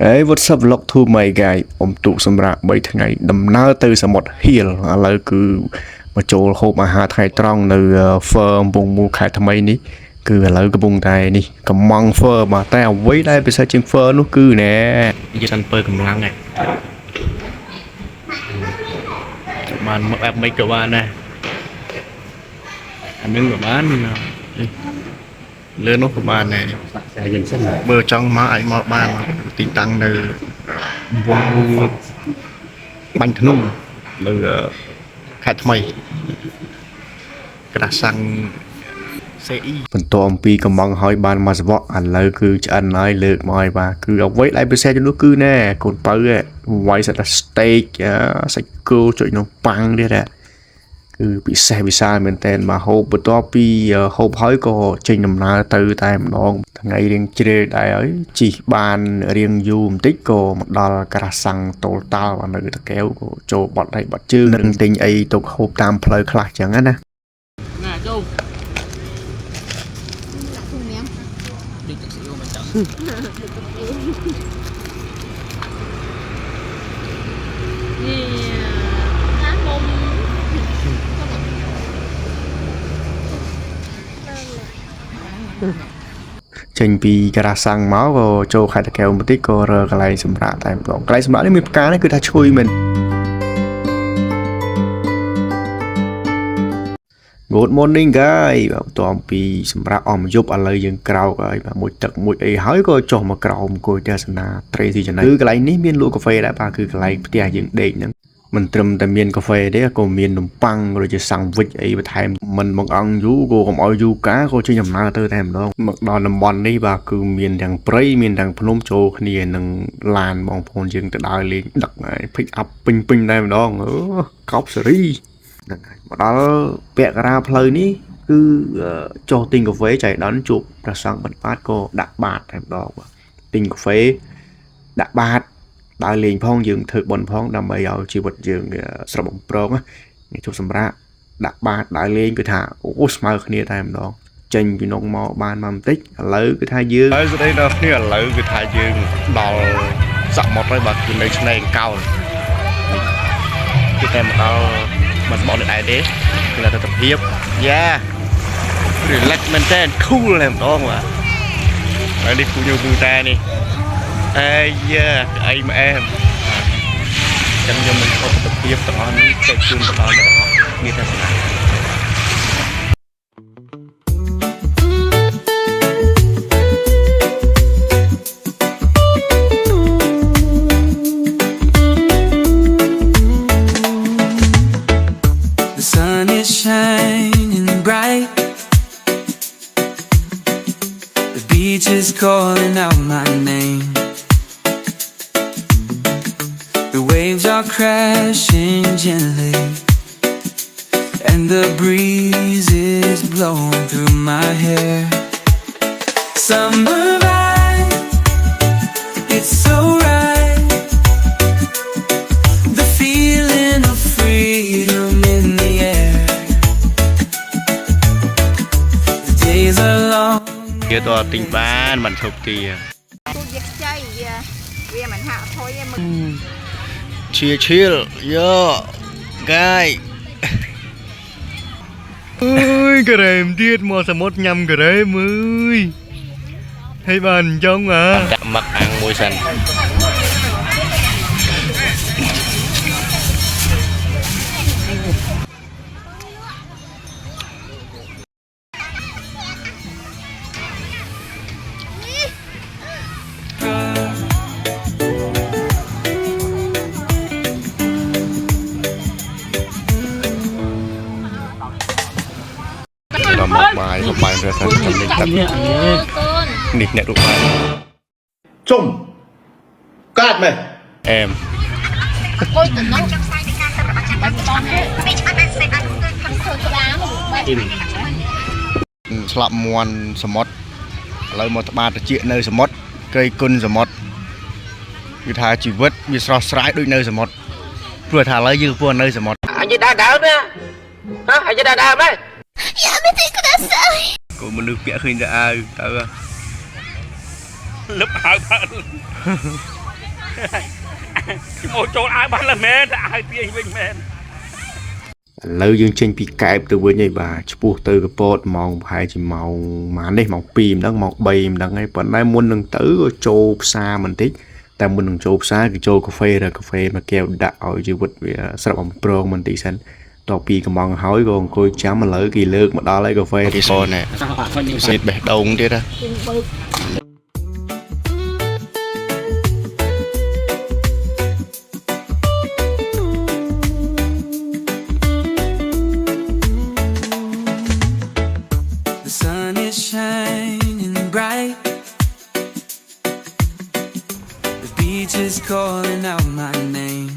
Ê, what's up vlog thu mày gài ông tụ xâm ra 3 ថ្ងៃដំណើរទៅសមុទ្រហៀលឥឡូវគឺមកចូលហូបអាហារថ្ងៃត្រង់នៅ firm កំពង់មូលខេត្តថ្មីនេះគឺឥឡូវកំពុងតែនេះកំង fur មកតែអ្វីដែលពិសេសជាង fur នោះគឺណែនិយាយទៅកម្លាំងហ្នឹងបានមកបែបមិនក៏បានដែរអានឹងក៏បានលឿននោះក៏បានដែរបើចង់មកអាចមកបានទីតាំងនៅវងបាញ់ធ្នូនៅខេត្តថ្មីក្រាសាំង CE បន្ទាប់អំពីកំងហើយបានមកសវក់ឥឡូវគឺឆ្អិនហើយលើកមកឲ្យបាទគឺអ្វីដែលពិសេសជំនួសគឺណែកូនបើវាយសាច់ steak សាច់គោចុចនំប៉័ងទៀតគឺពិសេសវិសាលមែនតើមកហូបបន្ទាប់ពីហូបហើយក៏ចេញដំណើរទៅតែម្ដងថ្ងៃរៀងជ្រេដែរហើយជីកបានរៀងយូរបន្តិចក៏មកដល់ក្រាសាំងតូលតាល់នៅតាកែវក៏ចូលបត់ដៃបត់ជើងនឹងទិញអីទៅហូបតាមផ្លូវខ្លះចឹងណាចូលđi thực sự mà chẳng trình bị cả sang máu vào châu khai kèo một tí có rờ cái này sầm rạ tại một cái sầm rạ đấy mình cá đấy cứ ta chui mình Good morning guys តោះពីសម្រាប់អមយប់ឥឡូវយើងក្រៅហើយមួយទឹកមួយអីហើយក៏ចុះមកក្រោមអង្គុយទស្សនាត្រីទីចំណីគឺកន្លែងនេះមានលក់កាហ្វេដែរបាទគឺកន្លែងផ្ទះយើងដេកហ្នឹងមិនត្រឹមតែមានកាហ្វេទេក៏មាននំប៉័ងឬជាសាំងវិចអីបន្ថែមមិនមកអង្គយូរក៏កុំឲ្យយូរកាក៏ចេញដំណើរទៅតែម្ដងមកដល់តំបន់នេះបាទគឺមានទាំងព្រៃមានទាំងភ្នំចូលគ្នានឹងឡានបងប្អូនយើងទៅដើរលេងដឹកហើយ pick up ពេញតែម្ដងកោបសេរីហ្នឹងហើយមកដល់ពាក់កណ្ដាលផ្លូវនេះគឺចុះទិញកាហ្វេចៃដន្យជួបព្រះសង្ឃបិណ្ឌបាតក៏ដាក់បាតតែម្ដងបាទទិញកាហ្វេដាក់បាតដើរលេងផងយើងធ្វើបុណ្យផងដើម្បីឲ្យជីវិតយើងស្រស់បំព្រងនេះជប់សម្រាប់ដាក់បាតដើរលេងគឺថាអូស្មើគ្នាតែម្ដងចេញពីនងមកបានមកបន្តិចឥឡូវគឺថាយើងហើយស្ដីដល់គ្នាឥឡូវគឺថាយើងដល់សមុទ្រហើយបាទគឺនៅឆ្នេរកោលគឺតែមកដល់មកស្បោនេះដែរទេគឺថាទិភាពយ៉ា relax មែនតើ cool តែម្ដងបាទហើយនេះគូញូគូតែនេះអេយ៉ាអីមកអែមចាំខ្ញុំនឹងខុសទិភាពទាំងអស់នេះចែកជូនទៅដល់អ្នកទាំងអស់គ្នាតែស្នា Is calling out my name. The waves are crashing gently, and the breeze is blowing through my hair. Summer vibe, it's so right. The feeling of freedom in the air. The days are long. Kia to tình bán mình chụp kìa chia chill yo gai ơi cái rèm tiết mò sầm mốt nhầm cái rèm ơi thấy bàn trong à chạm mặt ăn môi xanh một bài ra thành mình tập nịt nẹt đủ bài chung cát mày em slap muôn sầm mót lấy một ba chuyện nơi sầm mót cây côn sầm mót như thà chỉ vứt như sò sải đôi nơi sầm mót vừa thà lấy dư buồn nơi sầm mót anh chỉ đá đá nữa hả anh chỉ đá đá đấy កូនមនុស្សពាក់ឃើញតែអាវទៅលឹបអាវផាត់ Một chỗ ai bán là mẹ ai tiền bên mẹ លើយើងចេញពីកែបទៅវិញហើយបាទឈ្មោះទៅកពតម៉ោងប្រហែលជាម៉ោងម៉ាននេះម៉ោង2ម្ដងម៉ោង3ម្ដងហើយប៉ុន្តែមុននឹងទៅក៏ចូលផ្សារបន្តិចតែមុននឹងចូលផ្សារគឺចូលកាហ្វេរើកាហ្វេមួយកែវដាក់ឲ្យជីវិតវាស្រាប់អំប្រងបន្តិចសិនតពីកំងហើយក៏អង្គុយចាំឥឡូវគេលើកមកដល់ហើយកាហ្វេគេសនសេតបេះដូងទៀតហ៎ The sun is shining bright. The beach is calling out my name.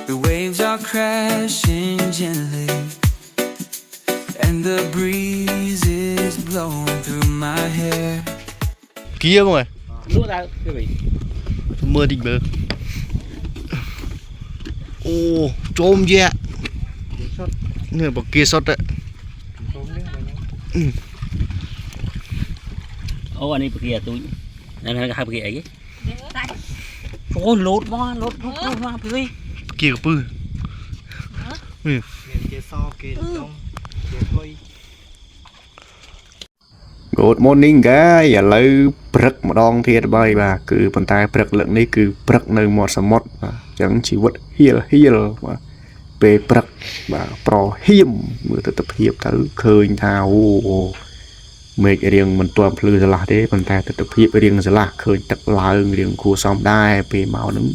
The waves are crashing gently, and the breeze is blowing through my hair. Kia không ơi Lúa đâu cái vị mưa đi bơ ô trôm gì ạ người bọc kia sót đấy Ô anh đi kia tôi anh hai cái kia ấy Ôi lột quá lột quá cái kia bư Good morning guys ឥឡូវព្រឹកម្ដងទៀតបាយបាទគឺប៉ុន្តែព្រឹកលើកនេះគឺព្រឹកនៅមាត់សមុទ្របាទអញ្ចឹងជីវិតហៀលបាទពេលព្រឹកបាទប្រហៀមមើលទស្សនភាពទៅឃើញថាអូមេឃរៀងមិនទាន់ភ្លឺស្រឡះទេប៉ុន្តែទស្សនភាពរៀងស្រឡះឃើញទឹកឡើងរៀងគួរសមដែរពេលមកហ្នឹង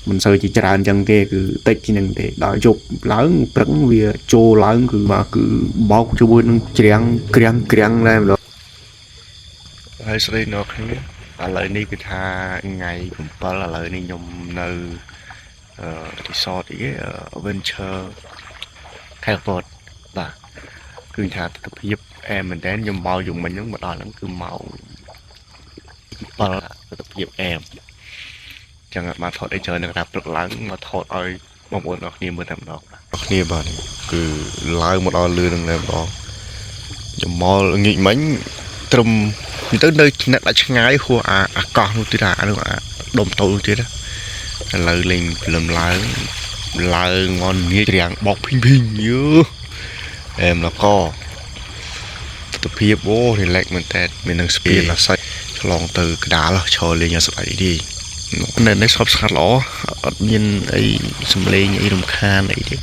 មិនសូវជាច្រើនអញ្ចឹងទេគឺតិចជាងហ្នឹងទេដល់យប់ឡើងព្រឹកវាចូលឡើងគឺមកគឺបោកជាមួយនឹងច្រាំងក្រាំងដែរម្ដងហើយស្រីនៅគ្នាឥឡូវនេះគឺថាថ្ងៃ7ឥឡូវនេះខ្ញុំនៅរីសតអី Adventure ខេត្តពោតបាទគឺថាទស្សនភាពអែមមែនតើខ្ញុំបោកយំមិញហ្នឹងមកដល់ហ្នឹងគឺម៉ោង7ទស្សនភាពអែមចឹងមកថតអីច្រើននឹងថាព្រឹកឡើងមកថតឲ្យបងប្អូនអរគ្នាមើលតែម្ដងគ្នាបាទគឺឡើងមកដល់លឿននឹងតែម្ដងខ្ញុំមកងាកមិញត្រឹមទៅនៅអ្នកដាក់ឆ្ងាយហួសអាកោះនោះទៀតអានោះអាដុំតូចនោះទៀតឥឡូវលេងព្រលឹមឡើងងន់ងាយច្រាំងបោកភីងយូអែមលកទស្សនភាពអូរីឡែកមែនតើមាននឹងស្ពីនអាសាច់ឆ្លងទៅក្តាលឈរលេងឲ្យសប្បាយទេនៅនេះស្បស្ងាត់ល្អអត់មានអីសំឡេងអីរំខានអីទេ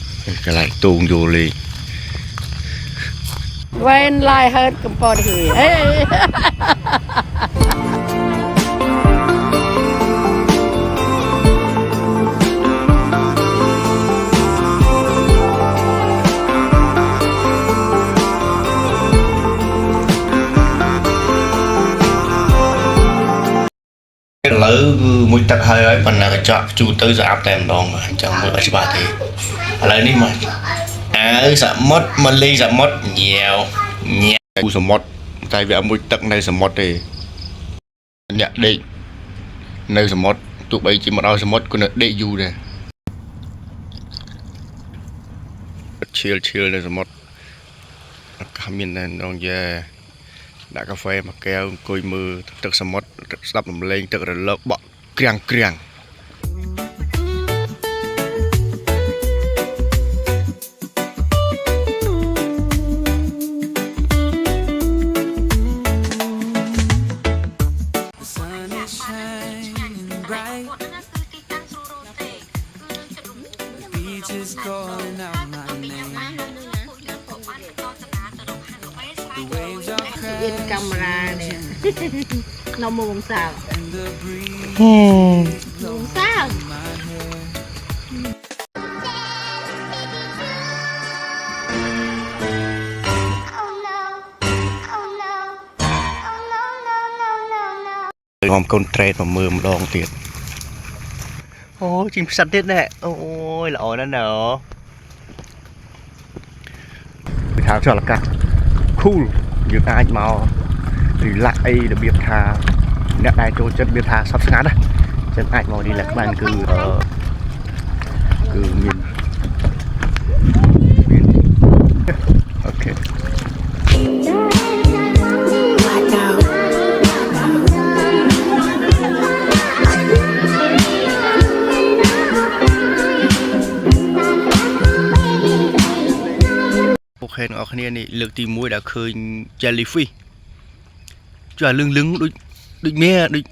កន្លែងទូងយោលេង When lie hurt comport here. Hey. ឥឡូវគឺមួយទឹកហើយប៉ុន្តែកញ្ចក់ជូរទៅស្អាតតែម្ដងបាទអញ្ចឹងមើលអត់ច្បាស់ទេឥឡូវនេះមកអាវសមុទ្រមកលេងសមុទ្រញ៉ាវគូសមុទ្រតែវាអត់មួយទឹកនៅសមុទ្រទេអ្នកដេកនៅសមុទ្រទោះបីជាមកដល់សមុទ្រក៏នៅដេកយូរដែរឈៀលនៅសមុទ្រអាកាសមានតែម្ដងយ៉ាដាក់កាហ្វេមួយកែវអង្គុយមើលទឹកសមុទ្រស្ដាប់រំលែងទឹករលកបក់ក្រាំង The sun is shining bright. The beach is calling out my name. The waves are Yên camera nè. Nó mùng sao? and the breeze Mùng sao? my hair. Gom con trade mà mưa một đòn tiền. Ô, chim sắt tiết nè. Ôi, là ổn đó nở. Thảo cho là cả. Cool. Những ai màu thì lại được biết thà nét này cho chất biết thà sắp ngắn đấy. Chân ai màu đi là các bạn cứ nhìn. Ok. គ្នានេះលើកទី1ដែលឃើញ jellyfish ចុះលឹងដូចមានដូច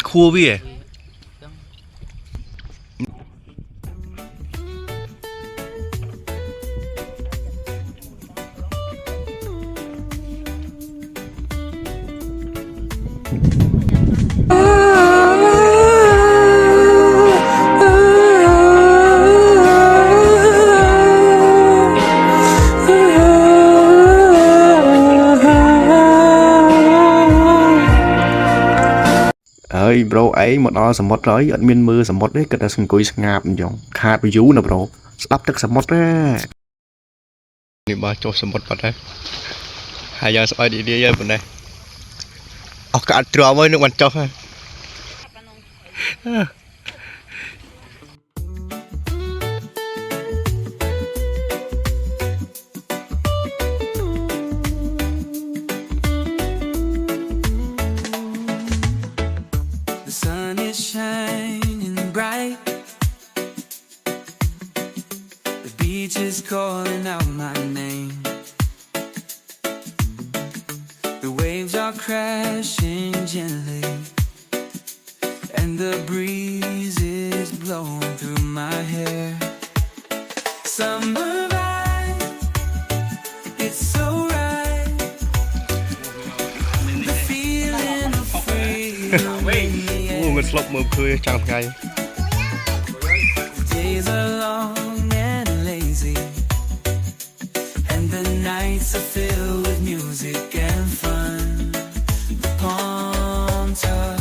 ខួរវា ហើយ bro អីមកដល់សមុទ្រហើយអត់មានមើលសមុទ្រទេគិតតែអង្គុយស្ងាត់អញ្ចឹងខាត view ណា bro ស្ដាប់ទឹកសមុទ្រណានេះបើចុះសមុទ្របាត់ហើយហើយយ៉ាងស្អុយឌីៗហើយប៉ុណ្ណេះអស់កាត់ទ្រាំហើយនឹងបានចុះហើយ The sun is shining bright. The beach is calling out my name. The waves are crashing gently, and the breeze is blowing through my hair. Summer vibe, it's so right. The feeling of freedom. មិនស្លុបមើលឃើញចាំថ្ងៃ Days are long and lazy, and the nights are filled with music and fun. The palms are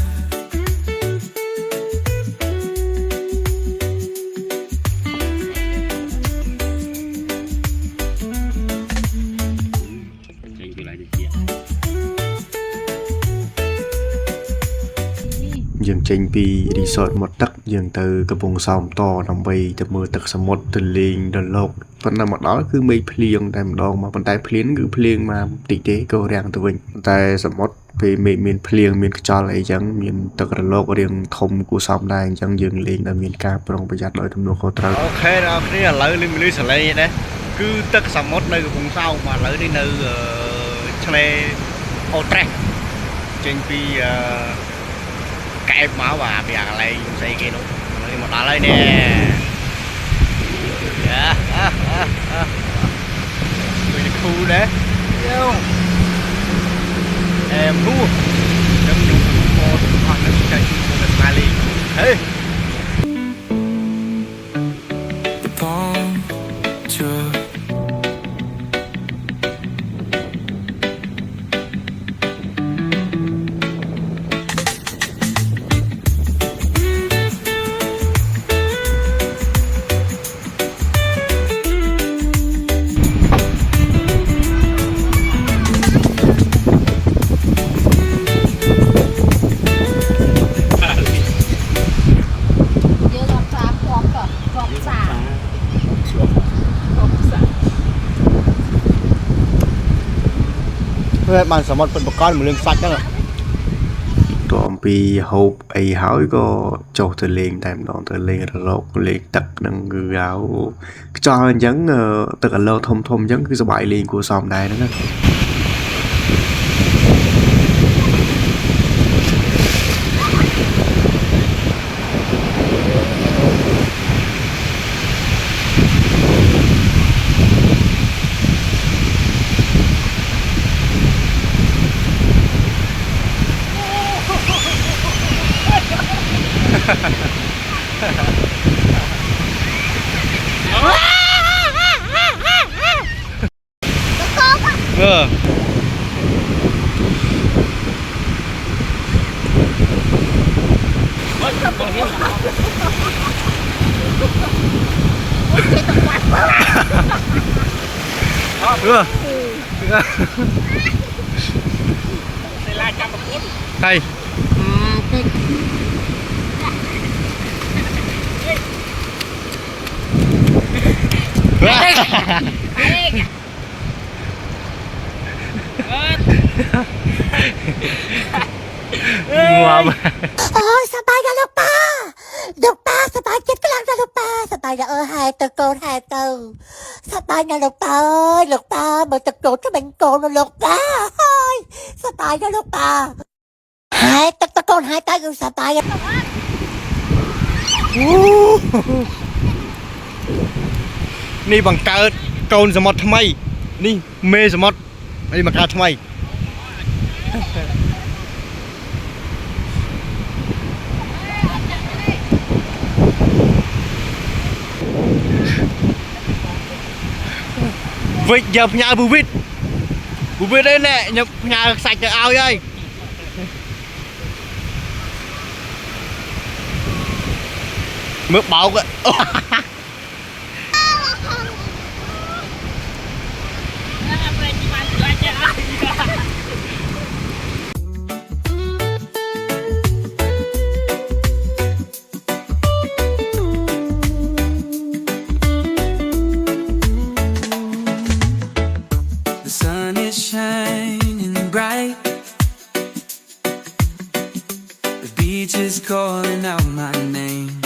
យើងចេញពីរីសតមកទឹកយើងទៅកំពង់សោមតដើម្បីទៅមើលទឹកសមុទ្រទៅលេងរលកប៉ុន្តែមកដល់គឺមេឃភ្លៀងតែម្ដងមកប៉ុន្តែភ្លៀងគឺភ្លៀងមកបន្តិចទេក៏រាំងទៅវិញប៉ុន្តែសមុទ្រពេលមេឃមានភ្លៀងមានខ្យល់អីចឹងមានទឹករលករាងធំគួរសមដែរអញ្ចឹងយើងលេងដោយមានការប្រុងប្រយ័ត្នដោយទំនួលខុសត្រូវអូខេអ្នកនរគ្នាឥឡូវលឺសលេងនេះគឺទឹកសមុទ្រនៅកំពង់សោមមកឥឡូវនេះនៅឆ្នេរអូត្រេសចេញពីកែបមកបាទពីអាកន្លែងស្អីគេនោះឥឡូវមកដល់ហើយនេះវាគូដែរយោមូចាំខ្ញុំមកអស់នៅចាច់មកស្មាលីហេ the palm tree.បានសមុទ្រពិតប្រកបមួយលឿងសាច់ហ្នឹងតអំពីហូបអីហើយក៏ចុះទៅលេងតែម្ដងទៅលេងរលកលេងទឹកនឹងគឺហៅខ្យល់អញ្ចឹងទឹកអឡូធំអញ្ចឹងគឺសប្បាយលេងគួរសមដែរហ្នឹង Đây. Ngoạm. Ôi sao bay ra lục ba sao bay chết cái lăng ra lục ba sao bay ra hai từ cô hai từ sao bay ra lục ba ơi lục ba mà tập trốn bài cho lúc bà hai ta con hai tay cứ sắp bài នេះបង្កើតកូនសមុទ្រថ្មីនេះមេសមុទ្រនេះបង្កើតថ្មីវិចយកផ្ញើពូវិតឯណែខ្ញុំផ្ញើខ្សាច់ទៅឲ្យហើយមើលបោក The sun is shining bright. The beach is calling out my name.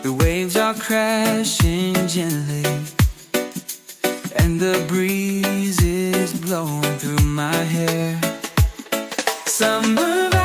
The waves are crashing gently, and the breeze is blowing through my hair. Summer